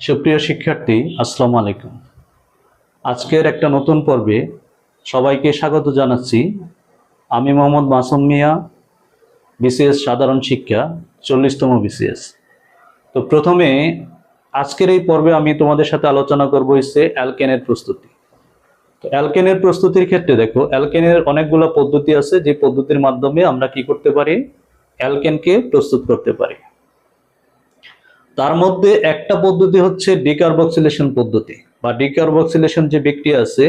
সুপ্রিয় শিক্ষার্থী, আসসালামু আলাইকুম। আজকের একটা নতুন পর্বে সবাইকে স্বাগত জানাচ্ছি। আমি মোহাম্মদ মাসুম মিয়া, বিসিএস সাধারণ শিক্ষা 40তম বিসিএস। তো প্রথমে আজকের এই পর্বে আমি তোমাদের সাথে আলোচনা করব হচ্ছে অ্যালকেনের প্রস্তুতি। তো অ্যালকেনের প্রস্তুতির ক্ষেত্রে দেখো, অ্যালকেনের অনেকগুলো পদ্ধতি আছে, যে পদ্ধতির মাধ্যমে আমরা কি করতে পারি, অ্যালকেনকে প্রস্তুত করতে পারি। তার মধ্যে একটা পদ্ধতি হচ্ছে ডিকার্বক্সিলেশন পদ্ধতি বা ডিকার্বক্সিলেশন যে বিক্রিয়া আছে,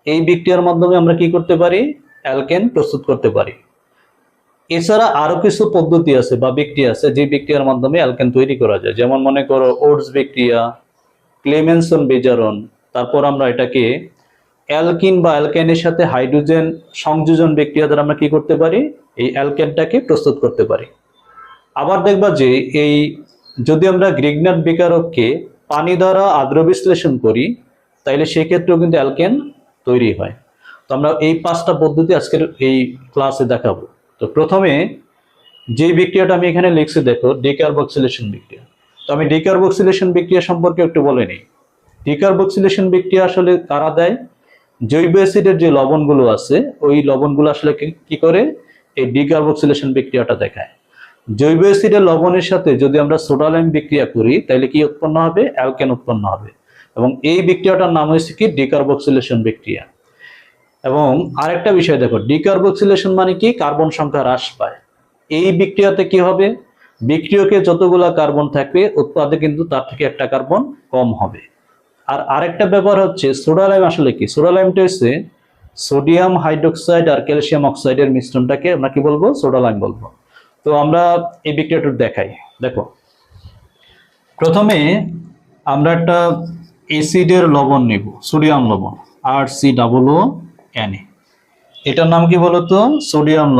এই বিক্রিয়ার মাধ্যমে আমরা কি করতে পারি, অ্যালকেন প্রস্তুত করতে পারি। এছাড়া আরো কিছু পদ্ধতি আছে বা বিক্রিয়া আছে, যে বিক্রিয়ার মাধ্যমে অ্যালকেন তৈরি করা যায়। যেমন মনে করো ওটস বিক্রিয়া, ক্লেমেনসন বিজারণ। তারপর আমরা এটাকে অ্যালকিন বা অ্যালকাইনের সাথে হাইড্রোজেন সংযোজন বিক্রিয়া দ্বারা আমরা কি করতে পারি, এই অ্যালকেনটাকে প্রস্তুত করতে পারি। আবার দেখবা যে এই যদি আমরা গ্রিগনাট বিকারককে পানি দ্বারা আদ্র বিশ্লেষণ করি, তাইলে সেক্ষেত্রেও কিন্তু অ্যালকেন তৈরি হয়। তো আমরা এই 5টা পদ্ধতি আজকের এই ক্লাসে দেখাবো। তো প্রথমে যে বিক্রিয়াটা আমি এখানে লিখছি দেখো, ডিকার্বক্সিলেশন বিক্রিয়া। তো আমি ডিকার্বক্সিলেশন বিক্রিয়া সম্পর্কে একটু বলে নিই। ডিকার্বক্সিলেশন বিক্রিয়া আসলে কারা দেয়, জৈব অ্যাসিডের যে লবণগুলো আছে, ওই লবণগুলো আসলে কি করে এই ডিকার্বক্সিলেশন বিক্রিয়াটা দেখায়। জৈব অ্যাসিডের লবণের সাথে যদি আমরা সোডা লাইম বিক্রিয়া করি, তাহলে কি উৎপন্ন হবে, অ্যালকেন উৎপন্ন হবে। এবং এই বিক্রিয়াটার নাম হয়েছে কি, ডিকার্বক্সিলেশন বিক্রিয়া। এবং আরেকটা বিষয় দেখো, ডিকার্বক্সিলেশন মানে কি, কার্বন সংখ্যা হ্রাস পায়। এই বিক্রিয়াতে কি হবে, বিক্রিয়কে যতগুলা কার্বন থাকবে উৎপাদে কিন্তু তার থেকে একটা কার্বন কম হবে। আর আরেকটা ব্যাপার হচ্ছে সোডা লাইম আসলে কি, সোডা লাইমটা হচ্ছে সোডিয়াম হাইড্রোক্সাইড আর ক্যালসিয়াম অক্সাইডের মিশ্রণটাকে আমরা কি বলবো, সোডা লাইম বলবো। তো আমরা এই বিক্রিয়াটা দেখাই। দেখো, প্রথমে আমরা একটা অ্যাসিডের লবণ নেব, সোডিয়াম লবণ, RCOO। এটার নাম কি বলতো, সোডিয়াম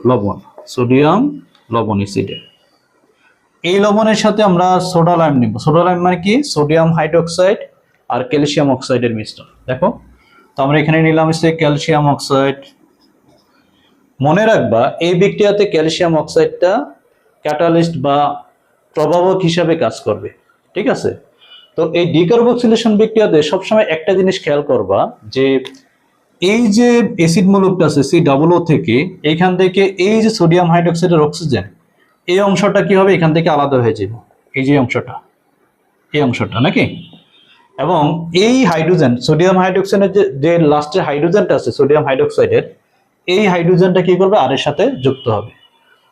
লবণ, সোডিয়াম লবণ অ্যাসিডের। এই লবণের সাথে আমরা সোডা লাইম নেব। সোডা লাইম মানে কি, সোডিয়াম হাইড্রোক্সাইড আর ক্যালসিয়াম অক্সাইডের মিশ্রণ। দেখো, তো আমরা এখানে নিলাম হচ্ছে ক্যালসিয়াম অক্সাইড। মনে রাখবা এই বিক্রিয়াতে ক্যালসিয়াম অক্সাইডটা ক্যাটালিস্ট বা প্রভাবক হিসাবে কাজ করবে, ঠিক আছে। তো এই ডিকার্বক্সিলেশন বিক্রিয়াতে সবসময় একটা জিনিস খেয়াল করবা, যে এই যে অ্যাসিড মূলকটা আছে COO থেকে, এইখান থেকে এই যে সোডিয়াম হাইড্রোক্সাইডের অক্সিজেন, এই অংশটা কি হবে, এখান থেকে আলাদা হয়ে যাবে। এই যে অংশটা, এই অংশটা নাকি। এবং এই হাইড্রোজেন, সোডিয়াম হাইড্রোক্সাইডের যে লাস্টের হাইড্রোজেনটা আছে সোডিয়াম হাইড্রোক্সাইডের, এই হাইড্রোজেনটা কি করবে, আর এর সাথে যুক্ত হবে।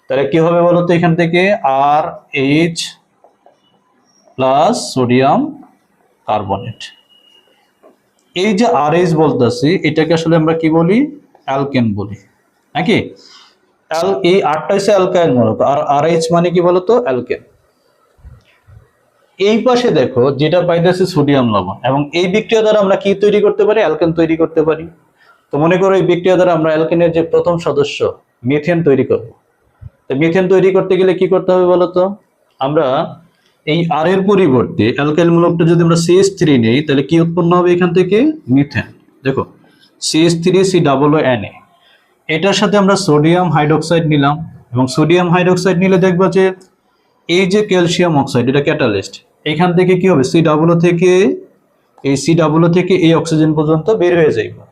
তাহলে কি হবে বলতো, এখান থেকে RH প্লাস সোডিয়াম কার্বনেট। এই যে RH বলতেছি, এটাকে আসলে আমরা কি বলি, অ্যালকেন বলি নাকি। এই আটটা হচ্ছে অ্যালকাইল মূলক, আর RH মানে কি বলতো, অ্যালকেন। এই পাশে দেখো যেটা পাইতেছে সোডিয়াম লবণ, এবং এই বিক্রিয়া দ্বারা আমরা কি তৈরি করতে পারি, অ্যালকেন তৈরি করতে পারি। তো মনে করো এই বিক্রিয়া দ্বারা আমরা অ্যালকেনের যে প্রথম সদস্য মিথেন তৈরি করব। তো মিথেন তৈরি করতে গেলে কি করতে হবে বলতো, আমরা এই আর এর পরিবর্তে অ্যালকাইল মূলকটা যদি আমরা CH3 নেই, তাহলে কি উৎপন্ন হবে এখান থেকে, মিথেন। দেখো, CH3COO। এটার সাথে আমরা সোডিয়াম হাইড্রোক্সাইড নিলাম, এবং সোডিয়াম হাইড্রোক্সাইড নিলে দেখবা যে এই যে ক্যালসিয়াম অক্সাইড, এটা ক্যাটালিস্ট, এখান থেকে কি হবে, COO থেকে এই অক্সিজেন পর্যন্ত বের হয়ে যাইবে।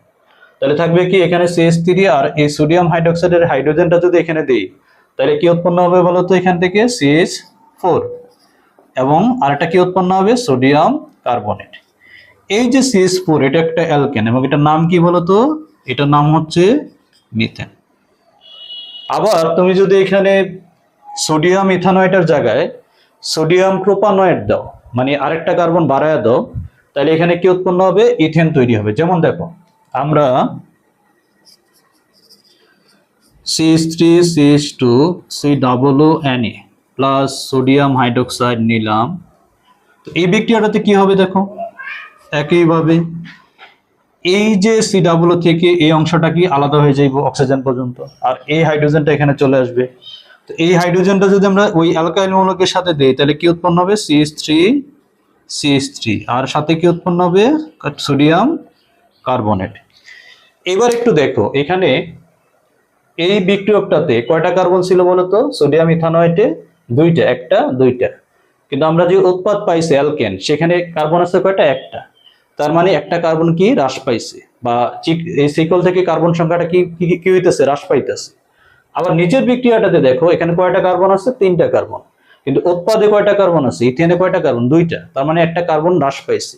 তাহলে থাকবে কি, এখানে CH3 আর এই সোডিয়াম হাইড্রোক্সাইডের হাইড্রোজেনটা যদি এখানে দেই, তাহলে কি উৎপন্ন হবে বলতো, এখান থেকে CH4, এবং আরেকটা কি উৎপন্ন হবে, সোডিয়াম কার্বনেট। এই যে CH4, এটা একটা অ্যালকেন, এবং এটার নাম কি বলতো, এটার নাম হচ্ছে মিথেন। আবার তুমি যদি এখানে সোডিয়াম ইথানয়েটের জায়গায় সোডিয়াম প্রোপানয়েট দাও, মানে আরেকটা কার্বন বাড়ায় দাও, তাহলে এখানে কি উৎপন্ন হবে, ইথেন তৈরি হবে। যেমন দেখো, আমরা CH3CH2COO প্লাস সোডিয়াম হাইড্রোক্সাইড নিলাম। তো এই বিক্রিয়াটাতে কি হবে দেখো, একইভাবে এই যে COO থেকে এই অংশটা কি আলাদা হয়ে যাইব অক্সিজেন পর্যন্ত, আর এই হাইড্রোজেনটা এখানে চলে আসবে। তো এই হাইড্রোজেনটা যদি আমরা ওই অ্যালকাইল মূলকের সাথে দেই, তাহলে কি উৎপন্ন হবে, CH3 আর সাথে কি উৎপন্ন হবে, সোডিয়াম কার্বনেট। এবার একটু দেখো, এখানে এই বিক্রিয়কটাতে কয়টা কার্বন ছিল বলতো, সোডিয়াম ইথানয়েটে দুইটা, একটা দুইটা। কিন্তু আমরা যে উৎপাদ পাইছি অ্যালকেন, সেখানে কার্বন আছে কয়টা? একটা। তার মানে একটা কার্বন কি হ্রাস পাইছে, বা এই সিকল থেকে কার্বন সংখ্যাটা কি কি হইতেছে? হ্রাস পাইতেছে। আবার নিচের বিক্রিয়াটাতে দেখো এখানে কয়টা কার্বন আছে? 3টা কার্বন। কিন্তু উৎপাদে কয়টা কার্বন আছে? ইথেনে কয়টা কার্বন? 2টা। তার মানে একটা কার্বন হ্রাস পাইছে।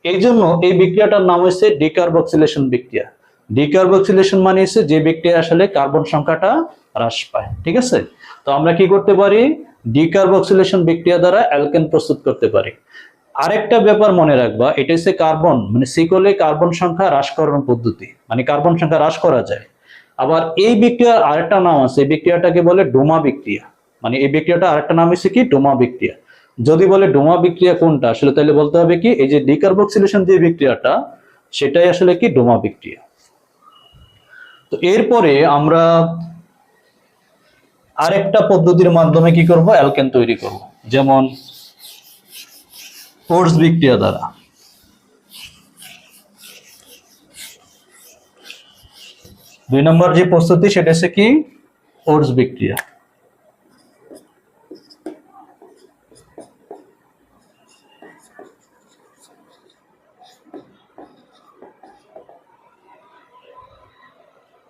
এই জন্য এই বিক্রিয়াটার নাম হচ্ছে ডিকার্বক্সিলেশন বিক্রিয়া। ডিকার্বক্সিলেশন মানে হচ্ছে যে বিক্রিয়া আসলে কার্বন সংখ্যাটা হ্রাস পায়। ঠিক আছে? তো আমরা কি করতে পারি? ডিকার্বক্সিলেশন বিক্রিয়া দ্বারা অ্যালকেন প্রস্তুত করতে পারি। আরেকটা ব্যাপার মনে রাখবা, এটা হচ্ছে কার্বন মানে সিকলে কার্বন সংখ্যা হ্রাসকরণ পদ্ধতি, মানে কার্বন সংখ্যা হ্রাস করা যায়। আবার এই বিক্রিয়ার আরেকটা নাম আছে, এই বিক্রিয়াটাকে বলে ডোমা বিক্রিয়া। মানে এই বিক্রিয়াটা আরেকটা নাম হচ্ছে কি? ডোমা বিক্রিয়া। যদি বলে ডোমা বিক্রিয়া কোনটা, আসলে তাহলে বলতে হবে কি এই যে ডিকার্বক্সিলেশন যে বিক্রিয়াটা, সেটাই আসলে কি ডোমা বিক্রিয়া। তো এরপরে আমরা আরেকটা পদ্ধতির মাধ্যমে কি করব? অ্যালকেন তৈরি করব, যেমন কোর্স বিক্রিয়া দ্বারা। 2 নম্বর যে প্রস্তুতি সেটা হচ্ছে কি? কোর্স বিক্রিয়া।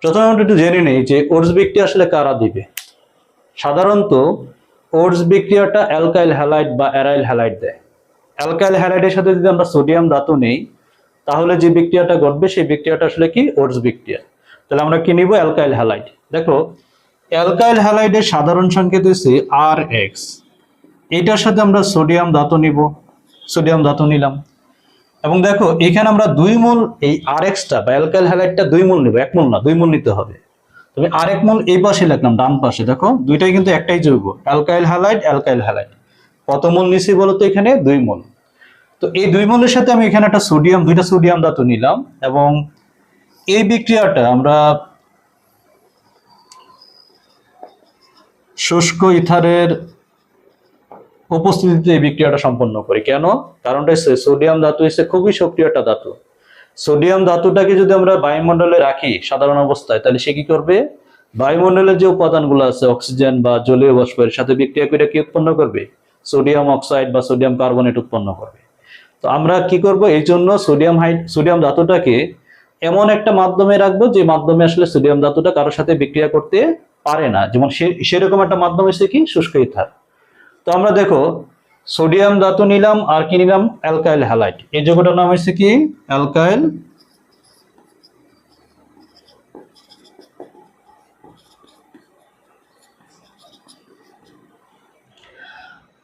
প্রথমে আমরা একটু জেনে নেই যে ওটস বিক্রিয়া আসলে কারা দিবে। সাধারণত ওটস বিক্রিয়াটা অ্যালকাইল হ্যালাইড বা অ্যারাইল হ্যালাইড দেয়। অ্যালকাইল হ্যালাইডের সাথে যদি আমরা সোডিয়াম ধাতু নেই, তাহলে যে বিক্রিয়াটা ঘটবে সেই বিক্রিয়াটা আসলে কি? ওটস বিক্রিয়া। তাহলে আমরা কি নিব? Alkyl halide. দেখো অ্যালকাইল হ্যালাইডের সাধারণ সংকেত হচ্ছে Rx। এটার সাথে আমরা সোডিয়াম ধাতু নিব, সোডিয়াম ধাতু নিলাম। এবং দেখো এখানে আমরা 2 মোল এই Rxটা বা অ্যালকাইল হ্যালাইডটা 2 মোল নিব, 1 মোল না, 2 মোল নিতে হবে। তবে আরেক মোল এই পাশে লিখলাম, ডান পাশে। দেখো দুইটাই কিন্তু একটাই যৌগ, অ্যালকাইল হ্যালাইড, অ্যালকাইল হ্যালাইড। কত মোল নিছি বলতো? এখানে 2 মোল। তো এই 2 মোলের সাথে আমি এখানে একটা সোডিয়াম, 2টা সোডিয়াম ধাতু নিলাম, এবং এই বিক্রিয়াটা আমরা শুষ্ক ইথারের উপস্থিতিতে এই বিক্রিয়াটা সম্পন্ন করি। কেন? কারণটা হচ্ছে সোডিয়াম ধাতু হচ্ছে খুবই সক্রিয় একটা ধাতু। সোডিয়াম ধাতুটাকে যদি আমরা বায়ুমণ্ডলে রাখি সাধারণ অবস্থায়, তাহলে সে কি করবে? বায়ুমণ্ডলের যে উপাদানগুলো আছে অক্সিজেন বা জলীয় বাষ্পের সাথে বিক্রিয়া করে কি উৎপন্ন করবে? সোডিয়াম অক্সাইড বা সোডিয়াম কার্বনেট উৎপন্ন করবে। তো আমরা কি করব? এই জন্য সোডিয়াম ধাতুটাকে এমন একটা মাধ্যমে রাখবো যে মাধ্যমে আসলে সোডিয়াম ধাতুটা কারোর সাথে বিক্রিয়া করতে পারে না, যেমন সেরকম একটা মাধ্যম হচ্ছে কি? শুষ্ক ইথার। তো আমরা দেখো সোডিয়াম ধাতু নিলাম, আর কি নিলাম? Alkyl halide. এই যৌগটার নাম হচ্ছে কি? অ্যালকাইল।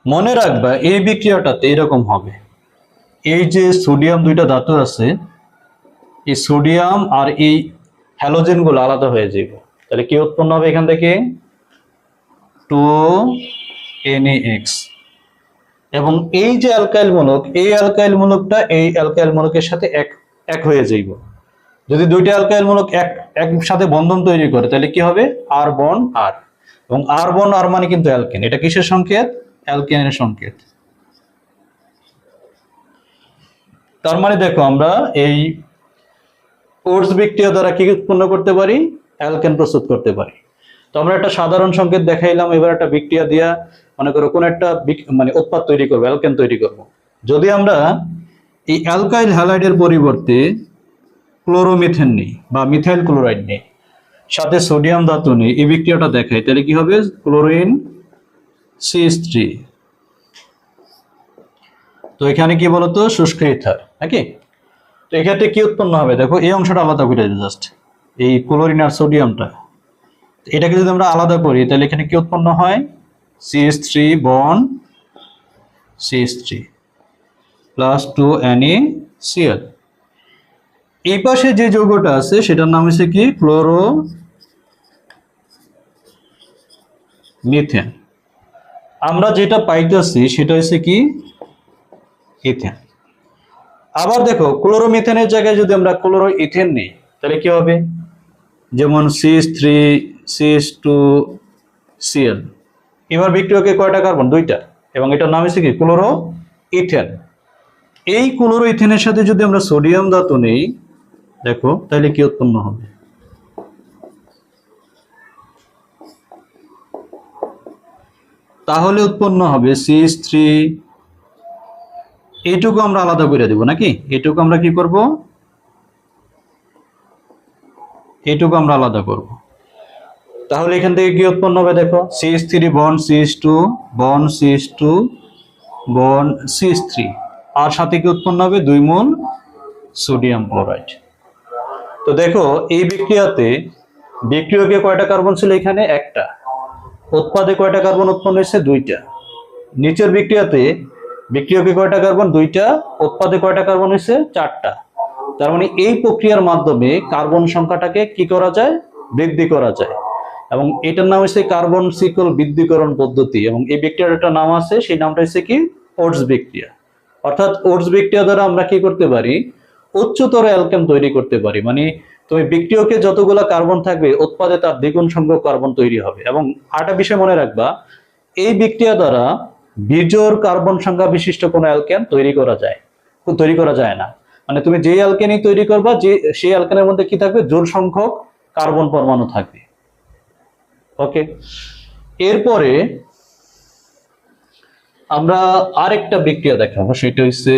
মনে রাখবা এই বিক্রিয়াটাতে এরকম হবে, এই যে সোডিয়াম 2টা ধাতু আছে, এই সোডিয়াম আর এই হ্যালোজেন গুলো আলাদা হয়ে যাবে। তাহলে কি উৎপন্ন হবে এখান থেকে? 2NaX। এবং এই যে অ্যালকাইল মূলক, এই অ্যালকাইল মূলকটা এই অ্যালকাইল মূলকের সাথে এক হয়ে যাইব। যদি 2টা অ্যালকাইল মূলক একসাথে বন্ধন তৈরি করে, তাহলে কি হবে? আর বন্ড আর। এবং আর বন্ড আর মানে কিন্তু অ্যালকেন। এটা কিসের সংকেত? অ্যালকেনের সংকেত। তার মানে দেখো আমরা এই ওটস বিক্রিয়া দ্বারা কি উৎপন্ন করতে পারি? অ্যালকেন প্রস্তুত করতে পারি। তো আমরা একটা সাধারণ সংকেত দেখাইলাম, এবার একটা বিক্রিয়া দিয়া মনে করো কোন একটা মানে উৎপাদ তৈরি করবো, অ্যালকেন তৈরি করব। যদি আমরা এই অ্যালকাইল হ্যালাইডের পরিবর্তে ক্লোরোমিথেন নেই বা মিথাইল ক্লোরাইড নেই, সাথে সোডিয়াম ধাতু নেই, এই বিক্রিয়াটা দেখাই, তাহলে কি হবে? Chlorine CH3। তো এখানে কি বলতো? শুষ্ক ইথার নাকি? তো এক্ষেত্রে কি উৎপন্ন হবে? দেখো এই অংশটা আলাদা করে জাস্ট, এই ক্লোরিন আর সোডিয়ামটা, এটাকে যদি আমরা আলাদা করি, তাহলে এখানে কি উৎপন্ন হয়? CH3 bond CH3 plus 2NaCl। এই পাশে যে যৌগটা আছে সেটার নাম হচ্ছে কি? Chloro methane. আমরা যেটা পাইতেছি সেটা হচ্ছে কি? ইথেন। আবার দেখো ক্লোরোমিথেনের জায়গায় যদি আমরা ক্লোরো ইথেন নিই, তাহলে কি হবে? যেমন CH3 CH2Cl। এবার বিক্রিয়কে কয়টা কার্বন? 2টা, এবং এটার নাম হচ্ছে কি? Chloro ethane. এই ক্লোরো ইথেনের সাথে যদি আমরা সোডিয়াম ধাতু নেই, দেখো তাহলে কি উৎপন্ন হবে? তাহলে উৎপন্ন হবে CH3, এইটুকু আমরা আলাদা করে দেব নাকি, এইটুকু আমরা কি করব, এইটুকু আমরা আলাদা করব। তাহলে এখান থেকে কি উৎপন্ন হবে দেখো, CH3 bond CH2 bond CH2 bond CH3, আর সাথে কি উৎপন্ন হবে 2 মোল সোডিয়াম ক্লোরাইড। তো দেখো এই বিক্রিয়াতে বিক্রিয়কে কয়টা কার্বন ছিল, এখানে একটা, উৎপাদে কয়টা কার্বন উৎপন্ন হয়েছে, 2টা। নিচের বিক্রিয়াতে বিক্রিয়কে কয়টা কার্বন, 2টা, উৎপাদে কয়টা কার্বন হয়েছে, 4টা। তার মানে এই প্রক্রিয়ার মাধ্যমে কার্বন সংখ্যাটাকে কি করা যায়, বৃদ্ধি করা যায়, এবং এটার নাম হচ্ছে কার্বন সিকল বৃদ্ধিকরণ পদ্ধতি, এবং এই বিক্রিয়াটার নাম আছে, সেই নামটা হচ্ছে কি ওটস বিক্রিয়া। অর্থাৎ ওটস বিক্রিয়া দ্বারা আমরা কি করতে পারি, উচ্চতর অ্যালকেন তৈরি করতে পারি। মানে তুমি বিক্রিয়কে যতগুলো কার্বন থাকবে, উৎপাদে তার দ্বিগুণ সংখ্যক কার্বন তৈরি হবে। এবং আরেকটা বিষয় মনে রাখবা, এই বিক্রিয়া দ্বারা বিজোড় কার্বন সংখ্যা বিশিষ্ট কোনো অ্যালকেন তৈরি করা যায় না। মানে তুমি যে অ্যালকেনই তৈরি করবা, যে সেই অ্যালকেনের মধ্যে কি থাকবে, জোড় সংখ্যক কার্বন পরমাণু থাকবে। ওকে, এরপরে আমরা আরেকটা বিক্রিয়া দেখাবো, সেটা হচ্ছে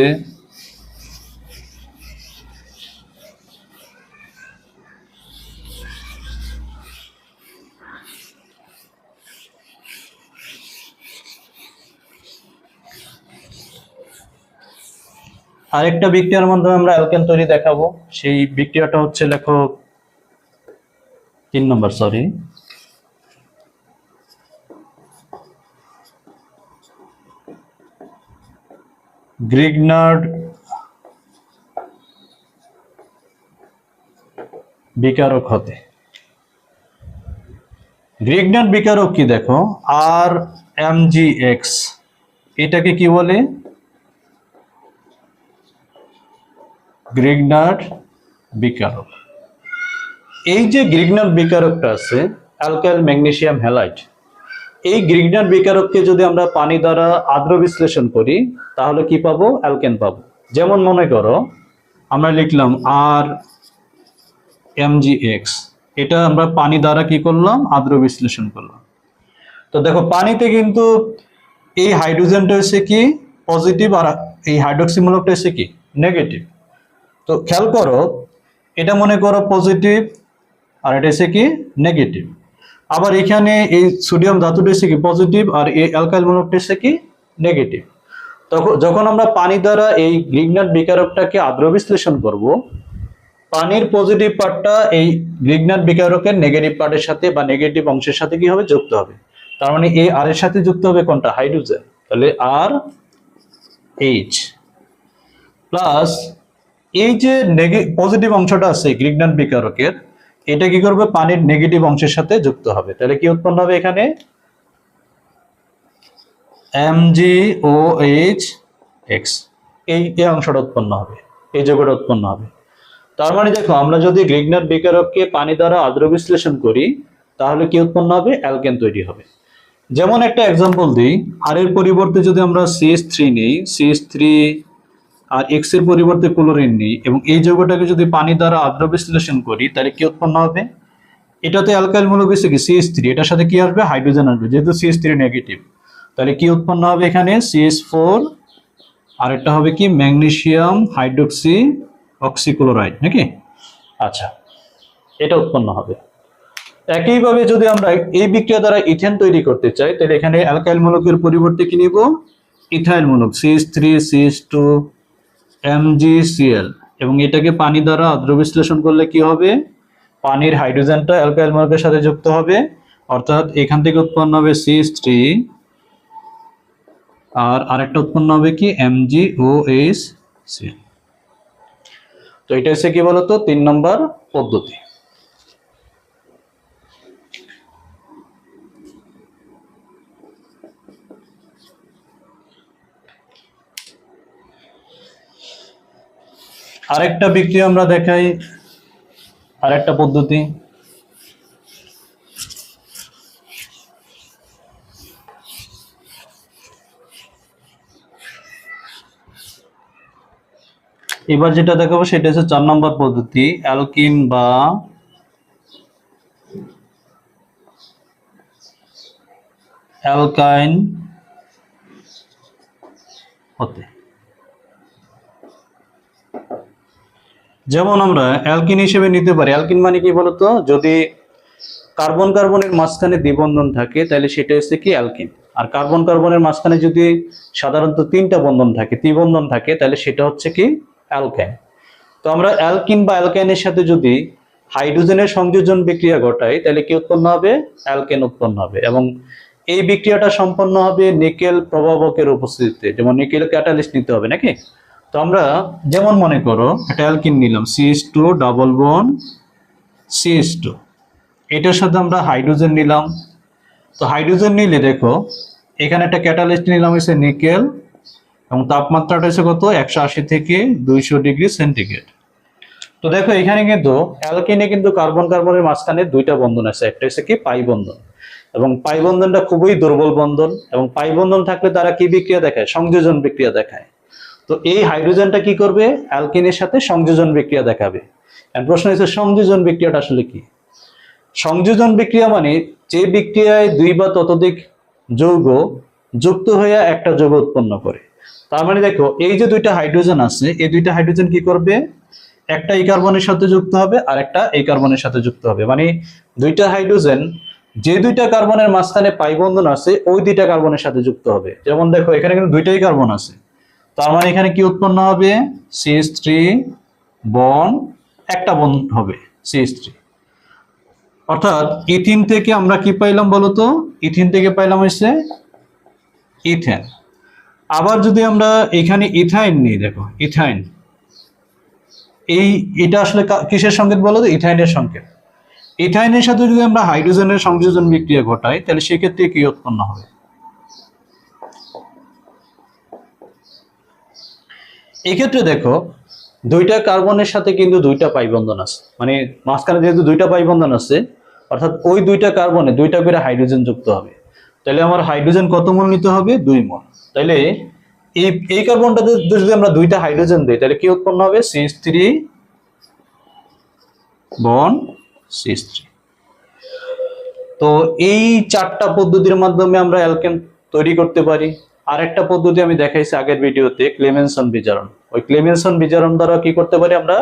আরেকটা বিক্রিয়ার মাধ্যমে আমরা অ্যালকেন তৈরি দেখাবো। সেই বিক্রিয়াটা হচ্ছে, লেখো 3 নম্বর, সরি, গ্রিগনার্ড বিকারক হতে। গ্রিগনার্ড বিকারক কি দেখো, RMgX, এটাকে কি বলে, গ্রিগনার্ড বিকারক। এই যে গ্রিগনার্ড বিকারকটা আছে, অ্যালকাইল ম্যাগনেসিয়াম হ্যালাইড, এই গ্রিগনার্ড বিকারককে যদি আমরা পানি দ্বারা আদ্র বিশ্লেষণ করি, তাহলে কি পাবো, অ্যালকেন পাবো। যেমন মনে করো আমরা লিখলাম RMgX, এটা আমরা পানি দ্বারা কি করলাম, আদ্র বিশ্লেষণ করলাম। তো দেখো পানিতে কিন্তু এই হাইড্রোজেনটা হচ্ছে কি পজিটিভ, আর এই হাইড্রোক্সি মূলকটা হচ্ছে কি নেগেটিভ। তো খেয়াল করো, এটা মনে করো পজিটিভ, আর এটা হচ্ছে কি নেগেটিভ। আবার এখানে এই সোডিয়াম ধাতুটা হচ্ছে কি পজিটিভ, আর এই অ্যালকাইল মূলকটা হচ্ছে কি নেগেটিভ। তখন যখন আমরা পানি দ্বারা এই গ্রিগনার্ড বিকারকটাকে আদ্র বিশ্লেষণ করব, পানির পজিটিভ পার্টটা এই গ্রিগনার্ড বিকারকের নেগেটিভ পার্টের সাথে বা নেগেটিভ অংশের সাথে কি হবে, যুক্ত হবে। তার মানে এই আর এর সাথে যুক্ত হবে কোনটা, হাইড্রোজেন। তাহলে RH প্লাস এই যে পজিটিভ অংশটা আছে গ্রিগনার্ড বিকারকের, এটা কি করবে, পানির নেগেটিভ অংশের সাথে যুক্ত হবে। তাহলে কি উৎপন্ন হবে এখানে, MgOH, এই অংশটা উৎপন্ন হবে, এই যৌগটা উৎপন্ন হবে। তার মানে দেখো, আমরা যদি গ্রিগনার্ড বিকারককে পানি দ্বারা আদ্র বিশ্লেষণ করি, তাহলে কি উৎপন্ন হবে, অ্যালকেন তৈরি হবে। যেমন একটা এক্সাম্পল দিই, আর এর পরিবর্তে যদি আমরা CH3 নিই, CH3 আর X এর পরিবর্তে ক্লোরিন নিই, এবং এই যৌগটাকে যদি পানি দ্বারা আদ্র বিশ্লেষণ করি, তাহলে কি উৎপন্ন হবে, এটাতে অ্যালকাইল মূলক হচ্ছে কি CH3, এটার সাথে কি আসবে, হাইড্রোজেন আসবে, যেহেতু CH3 নেগেটিভ। তাহলে কি উৎপন্ন হবে এখানে, CH4, আর এটা হবে কি ম্যাগনেসিয়াম হাইড্রোক্সি অক্সিক্লোরাইড নাকি। আচ্ছা, এটা উৎপন্ন হবে। একইভাবে যদি আমরা এই বিক্রিয়া দ্বারা ইথেন তৈরি করতে চাই, তাহলে এখানে অ্যালকাইল মূলকের পরিবর্তে কি নিব, ইথাইল মূলক CH3 CH2 MgCl, এবং এটাকে পানি দ্বারা আদ্র বিশ্লেষণ করলে কি হবে, পানির হাইড্রোজেনটা অ্যালকাইল মূলকের সাথে যুক্ত হবে, অর্থাৎ এখান থেকে উৎপন্ন হবে CH3, আর আরেকটা উৎপন্ন হবে কি MgOH। তো এটা হচ্ছে কি বলতো 3 নম্বর পদ্ধতি। আরেকটা বিক্রিয়া আমরা দেখাই, আরেকটা পদ্ধতি, এবার যেটা দেখাবো সেটা হচ্ছে 4 নম্বর পদ্ধতি, অ্যালকিন বা অ্যালকাইন হতে। যেমন আমরা অ্যালকিন হিসেবে নিতে পারি, অ্যালকিন মানে কি বলতো, যদি কার্বন কার্বনের মাঝখানে দ্বিবন্ধন থাকে তাহলে সেটা হচ্ছে কি অ্যালকিন। আর কার্বন কার্বনের মাঝখানে যদি সাধারণত তিনটা বন্ধন থাকে, ত্রিবন্ধন থাকে, তাহলে সেটা হচ্ছে কি অ্যালকাইন। তো আমরা অ্যালকিন বা অ্যালকাইনের সাথে যদি হাইড্রোজেনের সংযোজন বিক্রিয়া ঘটাই তাহলে কি উৎপন্ন হবে? অ্যালকেন উৎপন্ন হবে। এবং এই বিক্রিয়াটা সম্পন্ন হবে নিকেল প্রভাবকের উপস্থিতিতে, যেমন নিকেল ক্যাটালিস্ট নিতে হবে নাকি। তো আমরা যেমন মনে করো একটা অ্যালকিন নিলাম, CH2 ডাবল বন্ড CH2, এটার সাথে আমরা হাইড্রোজেন নিলাম। তো হাইড্রোজেন নিলে দেখো এখানে একটা ক্যাটালিস্ট নিলাম হচ্ছে নিকেল, এবং তাপমাত্রাটা হচ্ছে কত? 180 থেকে 200 ডিগ্রি সেন্টিগ্রেড। তো দেখো এখানে কিন্তু অ্যালকিনে কিন্তু কার্বন কার্বনের মাঝখানে দুইটা বন্ধন আছে, একটা হচ্ছে কি পাই বন্ধন, এবং পাই বন্ধনটা খুবই দুর্বল বন্ধন, এবং পাই বন্ধন থাকলে তারা কি বিক্রিয়া দেখায়? সংযোজন বিক্রিয়া দেখায়। তো এই হাইড্রোজেনটা কি করবে? অ্যালকিনের সাথে সংযোজন বিক্রিয়া দেখাবে। এখন প্রশ্ন হচ্ছে সংযোজন বিক্রিয়াটা আসলে কি? সংযোজন বিক্রিয়া মানে যে বিক্রিয়ায় দুই বা ততোধিক যৌগ যুক্ত হয়ে একটা যৌগ উৎপন্ন করে। তার মানে দেখো এই যে দুইটা হাইড্রোজেন আছে, এই দুইটা হাইড্রোজেন কি করবে? একটা এই কার্বনের সাথে যুক্ত হবে আর একটা এই কার্বনের সাথে যুক্ত হবে। মানে দুইটা হাইড্রোজেন যে দুইটা কার্বনের মাঝখানে পাই বন্ধন আছে ওই দুইটা কার্বনের সাথে যুক্ত হবে। যেমন দেখো এখানে কিন্তু দুইটাই কার্বন আছে, তার মানে এখানে কি উৎপন্ন হবে? CH3 বন্ড, একটা বন্ড হবে CH3। অর্থাৎ ইথিন থেকে আমরা কি পাইলাম বলতো? ইথিন থেকে পাইলাম হচ্ছে ইথেন। আবার যদি আমরা এখানে ইথাইন নিই, দেখো ইথাইন, এটা আসলে কিসের সংকেত বলো তো? ইথাইনের সংকেত। ইথাইনের সাথে যদি আমরা হাইড্রোজেনের সংযোজন বিক্রিয়া ঘটাই তাহলে সেক্ষেত্রে কি উৎপন্ন হবে? এক্ষেত্রে দেখো দুইটা কার্বনের সাথে কিন্তু দুইটা পাই বন্ধন আছে, মানে মাঝখানে যেহেতু দুইটা পাই বন্ধন আছে অর্থাৎ ওই দুইটা কার্বনে দুইটা করে হাইড্রোজেন যুক্ত হবে। তাহলে আমার হাইড্রোজেন কত মোল নিতে হবে? 2 মোল। তাহলে এই কার্বনটাতে যদি আমরা দুইটা হাইড্রোজেন দিই তাহলে কি উৎপন্ন হবে? CH3 bond CH3। তো এই চারটা পদ্ধতির মাধ্যমে আমরা অ্যালকেন তৈরি করতে পারি। আরেকটা পদ্ধতি আমি দেখাইছি আগের ভিডিওতে, ক্লেমেনসন বিজারণ। ওই ক্লেমেনসন বিজারণ দ্বারা কি করতে পারি? আমরা